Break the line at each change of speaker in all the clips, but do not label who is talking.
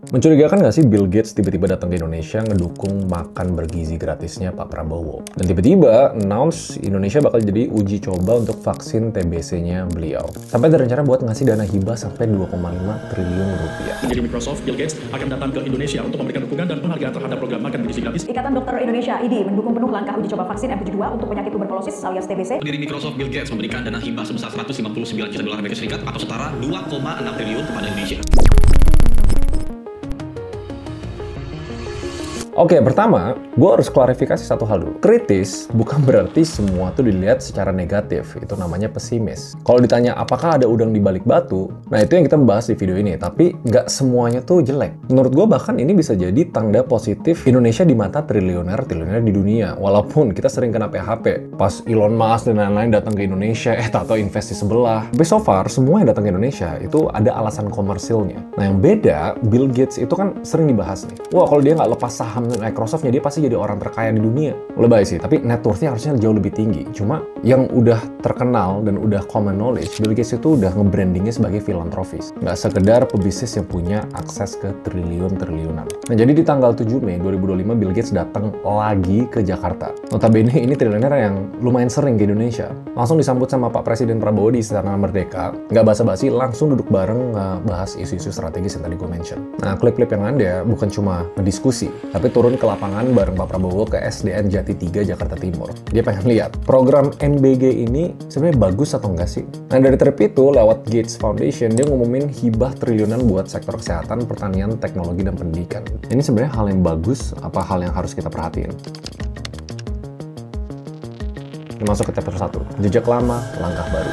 Mencurigakan nggak sih Bill Gates tiba-tiba datang ke Indonesia ngedukung makan bergizi gratisnya Pak Prabowo? Dan tiba-tiba announce Indonesia bakal jadi uji coba untuk vaksin TBC-nya beliau. Sampai ada rencana buat ngasih dana hibah sampai 2,5 triliun rupiah.
Jadi Microsoft, Bill Gates akan datang ke Indonesia untuk memberikan dukungan dan penghargaan terhadap program makan bergizi gratis.
Ikatan Dokter Indonesia IDI mendukung penuh langkah uji coba vaksin M72 untuk penyakit tuberkulosis alias TBC.
Pendiri Microsoft, Bill Gates memberikan dana hibah sebesar 159 juta dolar Amerika Serikat atau setara 2,6 triliun kepada Indonesia.
Oke, pertama, gue harus klarifikasi satu hal dulu. Kritis bukan berarti semua tuh dilihat secara negatif. Itu namanya pesimis. Kalau ditanya apakah ada udang di balik batu, nah itu yang kita bahas di video ini. Tapi nggak semuanya tuh jelek. Menurut gue bahkan ini bisa jadi tanda positif Indonesia di mata triliuner di dunia. Walaupun kita sering kena PHP. Pas Elon Musk dan lain-lain datang ke Indonesia, tato invest di sebelah. Tapi so far, semua yang datang ke Indonesia itu ada alasan komersilnya. Nah yang beda, Bill Gates itu kan sering dibahas nih. Wah, kalau dia nggak lepas saham Microsoft-nya, dia pasti jadi orang terkaya di dunia. Lebay sih, tapi net worth-nya harusnya jauh lebih tinggi. Cuma yang udah terkenal dan udah common knowledge, Bill Gates itu udah nge-brandingnya sebagai filantropis. Nggak sekedar pebisnis yang punya akses ke triliun-triliunan. Nah, jadi di tanggal 7 Mei 2025, Bill Gates datang lagi ke Jakarta. Notabene ini triliuner yang lumayan sering ke Indonesia. Langsung disambut sama Pak Presiden Prabowo di Istana Merdeka. Nggak basa-basi, langsung duduk bareng ngebahas isu-isu strategis yang tadi gue mention. Nah, klip-klip yang ada bukan cuma ngediskusi, tapi turun ke lapangan bareng Pak Prabowo ke SDN Jati 3 Jakarta Timur. Dia pengen lihat program NBG ini sebenarnya bagus atau enggak sih. Nah dari trip itu lewat Gates Foundation dia ngumumin hibah triliunan buat sektor kesehatan, pertanian, teknologi, dan pendidikan. Ini sebenarnya hal yang bagus apa hal yang harus kita perhatiin? Kita masuk ke chapter 1, jejak lama, langkah baru.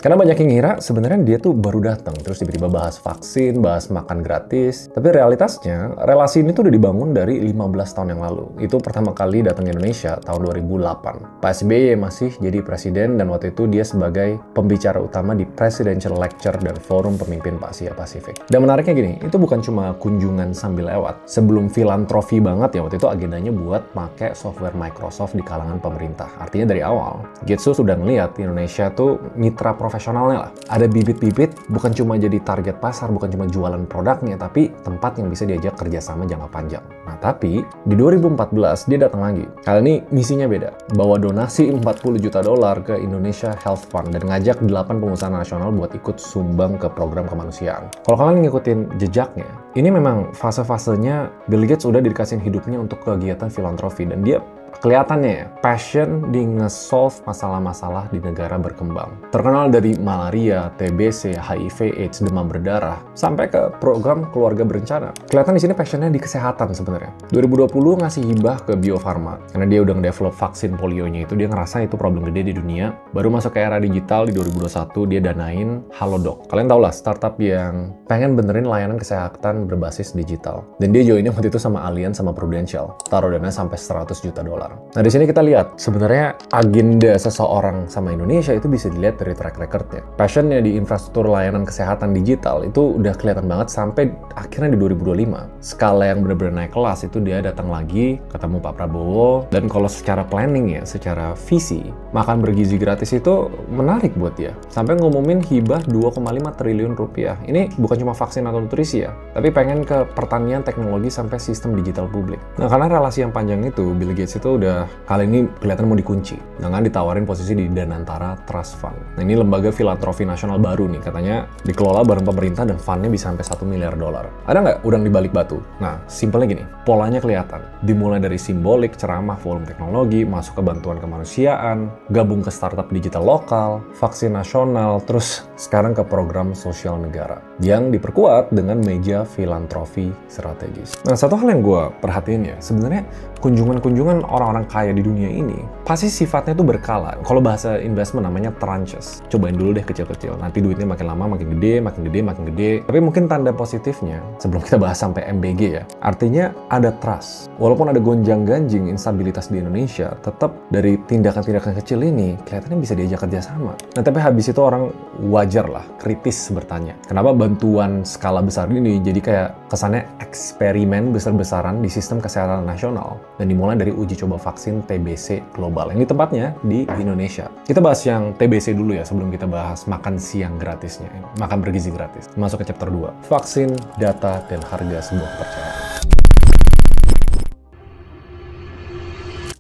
Karena banyak yang ngira sebenarnya dia tuh baru datang, terus tiba-tiba bahas vaksin, bahas makan gratis. Tapi realitasnya, relasi ini tuh udah dibangun dari 15 tahun yang lalu. Itu pertama kali datang ke Indonesia tahun 2008. Pak SBY masih jadi presiden dan waktu itu dia sebagai pembicara utama di Presidential Lecture dan Forum Pemimpin Asia Pasifik. Dan menariknya gini, itu bukan cuma kunjungan sambil lewat. Sebelum filantropi banget ya, waktu itu agendanya buat pakai software Microsoft di kalangan pemerintah. Artinya dari awal, Gates tuh sudah ngeliat Indonesia tuh mitra profesionalnya lah. Ada bibit-bibit, bukan cuma jadi target pasar, bukan cuma jualan produknya, tapi tempat yang bisa diajak kerjasama jangka panjang. Nah, tapi di 2014 dia datang lagi. Kali ini misinya beda. Bawa donasi 40 juta dolar ke Indonesia Health Fund dan ngajak 8 pengusaha nasional buat ikut sumbang ke program kemanusiaan. Kalau kalian ngikutin jejaknya, ini memang fase-fasenya Bill Gates udah dikasihin hidupnya untuk kegiatan filantropi dan dia kelihatannya ya, passion di nge-solve masalah-masalah di negara berkembang. Terkenal dari malaria, TBC, HIV, AIDS, demam berdarah, sampai ke program keluarga berencana. Kelihatan di sini passionnya di kesehatan sebenarnya. 2020 ngasih hibah ke Bio Farma, karena dia udah nge-develop vaksin polionya itu, dia ngerasa itu problem gede di dunia. Baru masuk ke era digital di 2021, dia danain Halodoc. Kalian tau lah, startup yang pengen benerin layanan kesehatan berbasis digital. Dan dia joinnya waktu itu sama Allianz sama Prudential. Taruh dana sampai 100 juta dolar. Nah, di sini kita lihat sebenarnya agenda seseorang sama Indonesia itu bisa dilihat dari track record-nya. Passionnya di infrastruktur layanan kesehatan digital itu udah kelihatan banget sampai akhirnya di 2025. Skala yang benar-benar naik kelas itu dia datang lagi, ketemu Pak Prabowo, dan kalau secara planning ya, secara visi, makan bergizi gratis itu menarik buat dia. Sampai ngumumin hibah 2,5 triliun rupiah. Ini bukan cuma vaksin atau nutrisi ya, tapi pengen ke pertanian, teknologi, sampai sistem digital publik. Nah, karena relasi yang panjang itu, Bill Gates itu udah kali ini kelihatan mau dikunci dengan ditawarin posisi di Danantara Trust Fund. Nah, ini lembaga filantropi nasional baru nih, katanya dikelola bareng pemerintah dan fundnya bisa sampai 1 miliar dolar. Ada nggak udang di balik batu? Nah, simpelnya gini, polanya kelihatan. Dimulai dari simbolik, ceramah, forum teknologi, masuk ke bantuan kemanusiaan, gabung ke startup digital lokal, vaksin nasional, terus sekarang ke program sosial negara yang diperkuat dengan meja filantropi strategis. Nah, satu hal yang gue perhatiin ya, sebenarnya kunjungan-kunjungan orang-orang kaya di dunia ini pasti sifatnya tuh berkala. Kalau bahasa investment namanya tranches. Cobain dulu deh kecil-kecil. Nanti duitnya makin lama makin gede, makin gede, makin gede. Tapi mungkin tanda positifnya sebelum kita bahas sampai MBG ya. Artinya ada trust. Walaupun ada gonjang-ganjing instabilitas di Indonesia, tetap dari tindakan-tindakan kecil ini kelihatannya bisa diajak kerjasama. Nah, tapi habis itu orang wajib wajar lah kritis bertanya, kenapa bantuan skala besar ini jadi kayak kesannya eksperimen besar-besaran di sistem kesehatan nasional dan dimulai dari uji coba vaksin TBC global. Ini tempatnya di Indonesia. Kita bahas yang TBC dulu ya sebelum kita bahas makan siang gratisnya, makan bergizi gratis. Masuk ke chapter 2, vaksin, data, dan harga sebuah kepercayaan.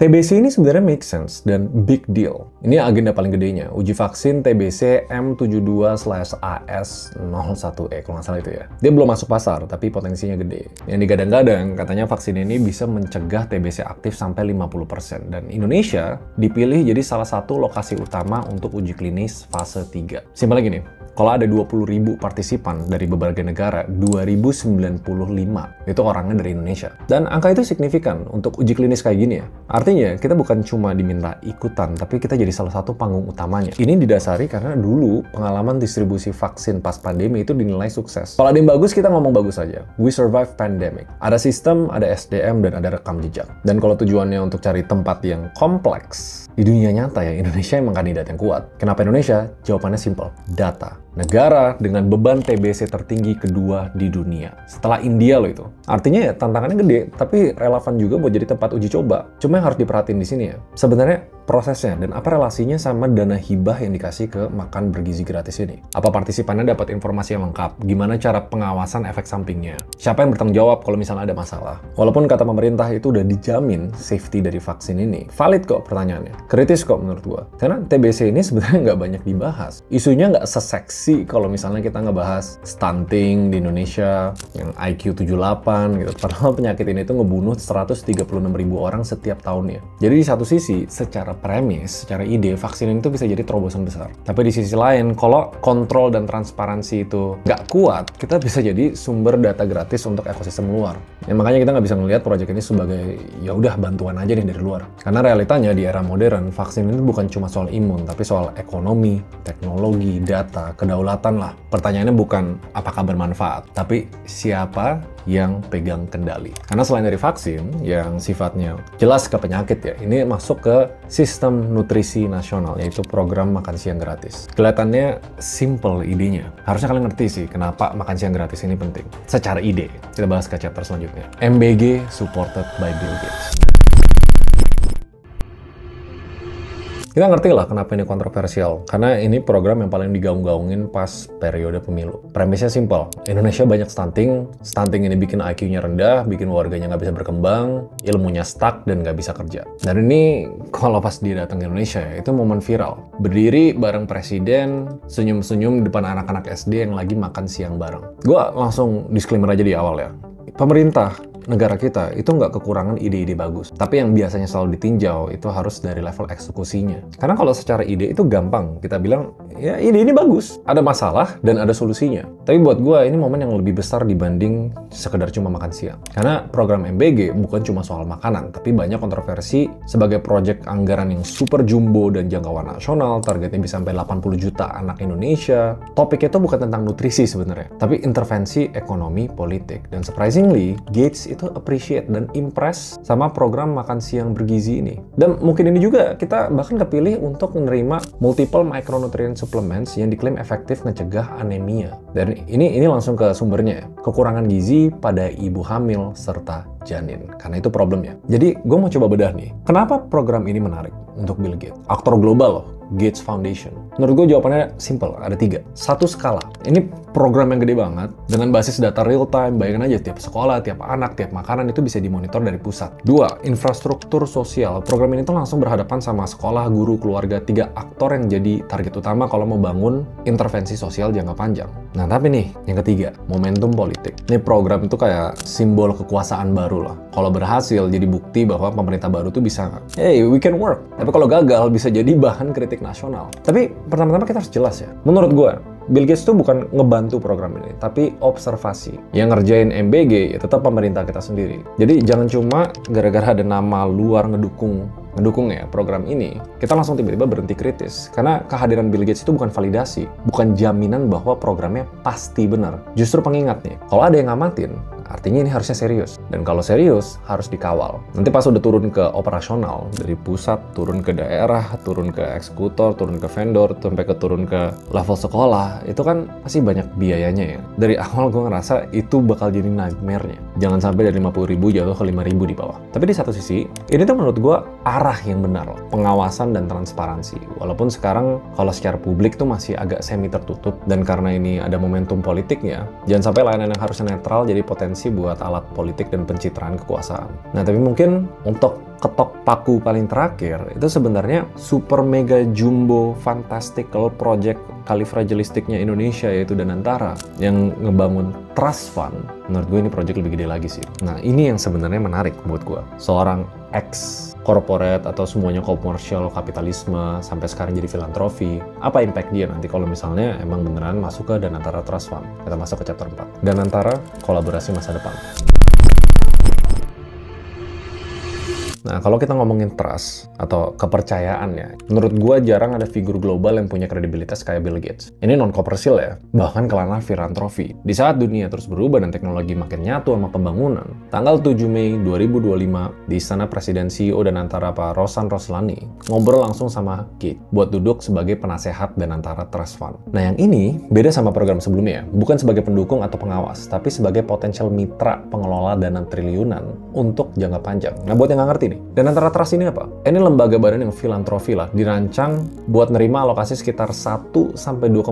TBC ini sebenarnya make sense dan big deal. Ini agenda paling gedenya, uji vaksin TBC M72/AS01E kalau nggak salah itu ya. Dia belum masuk pasar, tapi potensinya gede. Yang digadang-gadang, katanya vaksin ini bisa mencegah TBC aktif sampai 50%. Dan Indonesia dipilih jadi salah satu lokasi utama untuk uji klinis fase 3. Simpelnya gini, kalau ada 20.000 partisipan dari berbagai negara, 2.095 itu orangnya dari Indonesia. Dan angka itu signifikan untuk uji klinis kayak gini ya. Artinya, kita bukan cuma diminta ikutan, tapi kita jadi salah satu panggung utamanya. Ini didasari karena dulu pengalaman distribusi vaksin pas pandemi itu dinilai sukses. Kalau ada yang bagus, kita ngomong bagus aja. We survive pandemic. Ada sistem, ada SDM, dan ada rekam jejak. Dan kalau tujuannya untuk cari tempat yang kompleks, di dunia nyata ya, Indonesia emang kandidat yang kuat. Kenapa Indonesia? Jawabannya simple. Data. Negara dengan beban TBC tertinggi kedua di dunia. Setelah India loh itu. Artinya ya tantangannya gede, tapi relevan juga buat jadi tempat uji coba. Cuma yang harus diperhatiin di sini ya, sebenarnya prosesnya dan apa relasinya sama dana hibah yang dikasih ke makan bergizi gratis ini. Apa partisipannya dapat informasi yang lengkap? Gimana cara pengawasan efek sampingnya? Siapa yang bertanggung jawab kalau misalnya ada masalah? Walaupun kata pemerintah itu udah dijamin safety dari vaksin ini, valid kok pertanyaannya. Kritis kok menurut gua. Karena TBC ini sebenarnya nggak banyak dibahas. Isunya nggak seseksi kalau misalnya kita ngebahas stunting di Indonesia, yang IQ 78 gitu. Padahal penyakit ini tuh ngebunuh 136.000 orang setiap tahunnya. Jadi di satu sisi, secara premis, secara ide, vaksin ini tuh bisa jadi terobosan besar. Tapi di sisi lain, kalau kontrol dan transparansi itu nggak kuat, kita bisa jadi sumber data gratis untuk ekosistem luar. Ya, makanya kita nggak bisa ngelihat proyek ini sebagai ya udah bantuan aja nih dari luar. Karena realitanya di era modern, vaksin ini bukan cuma soal imun, tapi soal ekonomi, teknologi, data, kedaulatan lah. Pertanyaannya bukan apakah bermanfaat, tapi siapa yang pegang kendali. Karena selain dari vaksin yang sifatnya jelas ke penyakit ya, ini masuk ke sistem nutrisi nasional, yaitu program makan siang gratis. Kelihatannya simple idenya. Harusnya kalian ngerti sih kenapa makan siang gratis ini penting. Secara ide, kita bahas ke chapter selanjutnya. MBG supported by Bill Gates. Kita ngerti lah kenapa ini kontroversial, karena ini program yang paling digaung-gaungin pas periode pemilu. Premisnya simpel, Indonesia banyak stunting ini bikin IQ-nya rendah, bikin warganya nggak bisa berkembang, ilmunya stuck, dan nggak bisa kerja. Dan ini kalau pas dia datang ke Indonesia, itu momen viral. Berdiri bareng presiden, senyum-senyum di depan anak-anak SD yang lagi makan siang bareng. Gua langsung disclaimer aja di awal ya. Pemerintah negara kita itu nggak kekurangan ide-ide bagus. Tapi yang biasanya selalu ditinjau itu harus dari level eksekusinya. Karena kalau secara ide itu gampang. Kita bilang, ya ide ini bagus. Ada masalah dan ada solusinya. Tapi buat gue ini momen yang lebih besar dibanding sekedar cuma makan siang. Karena program MBG bukan cuma soal makanan, tapi banyak kontroversi sebagai proyek anggaran yang super jumbo dan jangkauan nasional. Targetnya bisa sampai 80 juta anak Indonesia. Topiknya itu bukan tentang nutrisi sebenarnya, tapi intervensi ekonomi politik. Dan surprisingly, Gates itu appreciate dan impress sama program makan siang bergizi ini. Dan mungkin ini juga kita bahkan kepilih untuk menerima multiple micronutrient supplements yang diklaim efektif ngecegah anemia. Dan ini langsung ke sumbernya, kekurangan gizi pada ibu hamil serta janin. Karena itu problemnya. Jadi gue mau coba bedah nih, kenapa program ini menarik untuk Bill Gates? Aktor global loh, Gates Foundation. Menurut gue jawabannya simple, ada 3. 1, skala. Ini program yang gede banget, dengan basis data real time. Bayangin aja tiap sekolah, tiap anak, tiap makanan itu bisa dimonitor dari pusat. 2, infrastruktur sosial. Program ini tuh langsung berhadapan sama sekolah, guru, keluarga, 3 aktor yang jadi target utama kalau mau bangun intervensi sosial jangka panjang. Nah tapi nih, yang ketiga, momentum politik. Ini program itu kayak simbol kekuasaan baru lah. Kalau berhasil, jadi bukti bahwa pemerintah baru tuh bisa, hey, we can work. Tapi kalau gagal, bisa jadi bahan kritik nasional. Tapi pertama-tama kita harus jelas ya. Menurut gue, Bill Gates tuh bukan ngebantu program ini, tapi observasi. Yang ngerjain MBG ya tetap pemerintah kita sendiri. Jadi jangan cuma gara-gara ada nama luar ngedukung ya program ini, kita langsung tiba-tiba berhenti kritis. Karena kehadiran Bill Gates itu bukan validasi, bukan jaminan bahwa programnya pasti benar. Justru pengingat nih, kalau ada yang ngamatin, artinya ini harusnya serius. Dan kalau serius, harus dikawal. Nanti pas udah turun ke operasional, dari pusat, turun ke daerah, turun ke eksekutor, turun ke vendor, sampai turun ke level sekolah, itu kan pasti banyak biayanya ya. Dari awal gue ngerasa itu bakal jadi nightmare-nya. Jangan sampai dari 50.000 jatuh ke 5.000 di bawah. Tapi di satu sisi, ini tuh menurut gue arah yang benar loh. Pengawasan dan transparansi. Walaupun sekarang kalau secara publik tuh masih agak semi tertutup, dan karena ini ada momentum politiknya, jangan sampai layanan yang harusnya netral jadi potensi buat alat politik dan pencitraan kekuasaan. Nah, tapi mungkin untuk ketok paku paling terakhir, itu sebenarnya super mega jumbo fantastical project kalifragilistiknya Indonesia, yaitu Danantara, yang ngebangun trust fund. Menurut gue ini project lebih gede lagi sih. Nah, ini yang sebenarnya menarik buat gue. Seorang ex corporate atau semuanya komersial kapitalisme sampai sekarang jadi filantropi, apa impact dia nanti kalau misalnya emang beneran masuk ke Danantara Trust Fund? Kita masuk ke chapter 4. Danantara, kolaborasi masa depan. Nah, kalau kita ngomongin trust atau kepercayaan ya, menurut gue jarang ada figur global yang punya kredibilitas kayak Bill Gates. Ini non-komersil ya, bahkan kelana filantropi. Di saat dunia terus berubah dan teknologi makin nyatu sama pembangunan, tanggal 7 Mei 2025, di Istana Presiden CEO Danantara Pak Rosan Roslani ngobrol langsung sama Gates buat duduk sebagai penasehat Danantara Trust Fund. Nah, yang ini beda sama program sebelumnya, bukan sebagai pendukung atau pengawas, tapi sebagai potensial mitra pengelola dana triliunan untuk jangka panjang. Nah, buat yang nggak ngerti nih, Danantara Trust ini apa? Ini lembaga badan yang filantropi lah, dirancang buat nerima alokasi sekitar 1-2,5%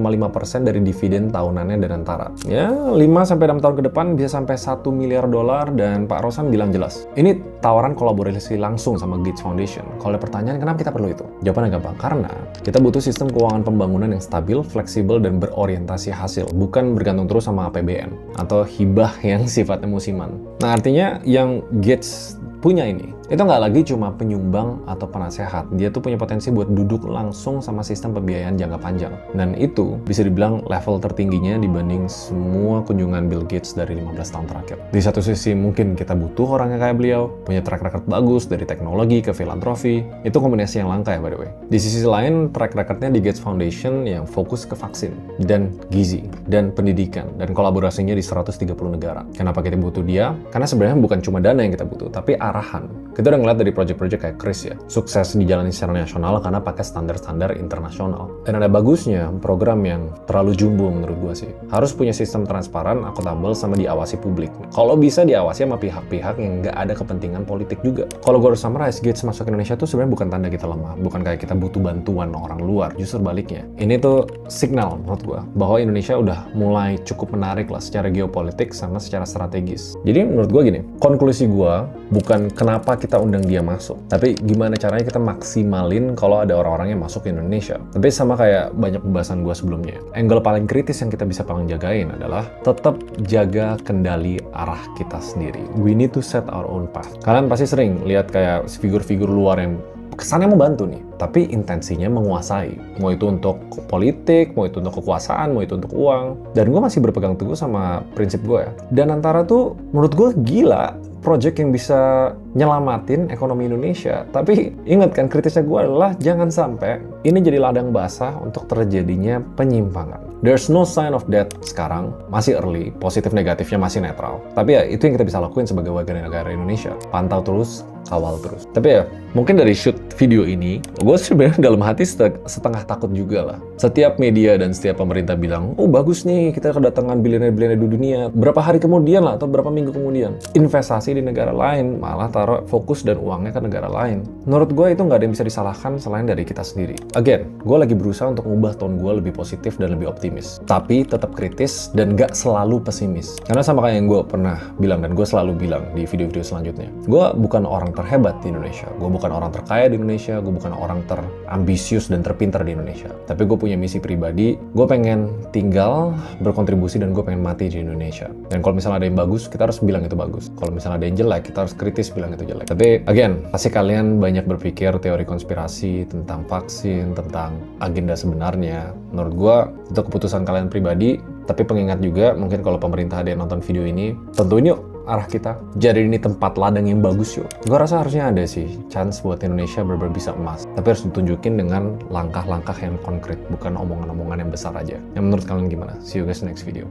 dari dividen tahunannya Danantara. Ya, 5-6 tahun ke depan bisa sampai $1 miliar, dan Pak Rosan bilang jelas. Ini tawaran kolaborasi langsung sama Gates Foundation. Kalau ada pertanyaan, kenapa kita perlu itu? Jawabannya gampang, karena kita butuh sistem keuangan pembangunan yang stabil, fleksibel, dan berorientasi hasil, bukan bergantung terus sama APBN atau hibah yang sifatnya musiman. Nah, artinya yang Gates punya ini, itu nggak lagi cuma penyumbang atau penasehat. Dia tuh punya potensi buat duduk langsung sama sistem pembiayaan jangka panjang. Dan itu bisa dibilang level tertingginya dibanding semua kunjungan Bill Gates dari 15 tahun terakhir. Di satu sisi mungkin kita butuh orang yang kayak beliau, punya track record bagus dari teknologi ke filantropi. Itu kombinasi yang langka ya, by the way. Di sisi lain, track recordnya di Gates Foundation yang fokus ke vaksin, dan gizi, dan pendidikan, dan kolaborasinya di 130 negara. Kenapa kita butuh dia? Karena sebenarnya bukan cuma dana yang kita butuh, tapi arahan. Kita udah ngeliat dari project-project kayak Chris ya, sukses dijalani secara nasional karena pakai standar-standar internasional. Dan ada bagusnya program yang terlalu jumbo menurut gua sih. Harus punya sistem transparan, akuntabel, sama diawasi publik. Kalau bisa diawasi sama pihak-pihak yang nggak ada kepentingan politik juga. Kalau gua harus summarize, Gates masuk ke Indonesia tuh sebenarnya bukan tanda kita lemah, bukan kayak kita butuh bantuan orang luar, justru baliknya. Ini tuh signal menurut gua bahwa Indonesia udah mulai cukup menarik lah secara geopolitik sama secara strategis. Jadi menurut gua gini, konklusi gua bukan kenapa kita undang dia masuk, tapi gimana caranya kita maksimalin kalau ada orang-orang yang masuk ke Indonesia. Tapi sama kayak banyak pembahasan gue sebelumnya, angle paling kritis yang kita bisa paling jagain adalah tetap jaga kendali arah kita sendiri. We need to set our own path. Kalian pasti sering lihat kayak figur-figur luar yang kesannya mau bantu nih, tapi intensinya menguasai. Mau itu untuk politik, mau itu untuk kekuasaan, mau itu untuk uang. Dan gue masih berpegang teguh sama prinsip gue ya. Danantara tuh menurut gue gila, project yang bisa nyelamatin ekonomi Indonesia. Tapi ingat kan, kritisnya gue adalah jangan sampai ini jadi ladang basah untuk terjadinya penyimpangan. There's no sign of that sekarang, masih early, positif negatifnya masih netral. Tapi ya itu yang kita bisa lakuin sebagai warga negara Indonesia. Pantau terus, kawal terus. Tapi ya, mungkin dari shoot video ini, gue sebenarnya dalam hati setengah takut juga lah. Setiap media dan setiap pemerintah bilang, oh bagus nih, kita kedatangan bilioner-bilioner di dunia. Berapa hari kemudian lah, atau berapa minggu kemudian, investasi di negara lain, malah taruh fokus dan uangnya ke negara lain. Menurut gue itu nggak ada yang bisa disalahkan selain dari kita sendiri. Again, gue lagi berusaha untuk mengubah tone gue lebih positif dan lebih optimis. Tapi tetap kritis dan nggak selalu pesimis. Karena sama kayak yang gue pernah bilang, dan gue selalu bilang di video-video selanjutnya, gue bukan orang terhebat di Indonesia, gue bukan orang terkaya di Indonesia, gue bukan orang terambisius dan terpintar di Indonesia. Tapi gue punya misi pribadi, gue pengen tinggal, berkontribusi, dan gue pengen mati di Indonesia. Dan kalau misalnya ada yang bagus, kita harus bilang itu bagus. Kalau misalnya ada yang jelek, kita harus kritis bilang itu jelek. Tapi again, pasti kalian banyak berpikir teori konspirasi tentang vaksin, tentang agenda sebenarnya. Menurut gue, itu keputusan kalian pribadi. Tapi pengingat juga, mungkin kalau pemerintah ada yang nonton video ini, tentuin yuk arah kita. Jadi ini tempat ladang yang bagus yuk. Gue rasa harusnya ada sih chance buat Indonesia benar-benar bisa emas. Tapi harus ditunjukin dengan langkah-langkah yang konkret, bukan omongan-omongan yang besar aja. Yang menurut kalian gimana? See you guys next video.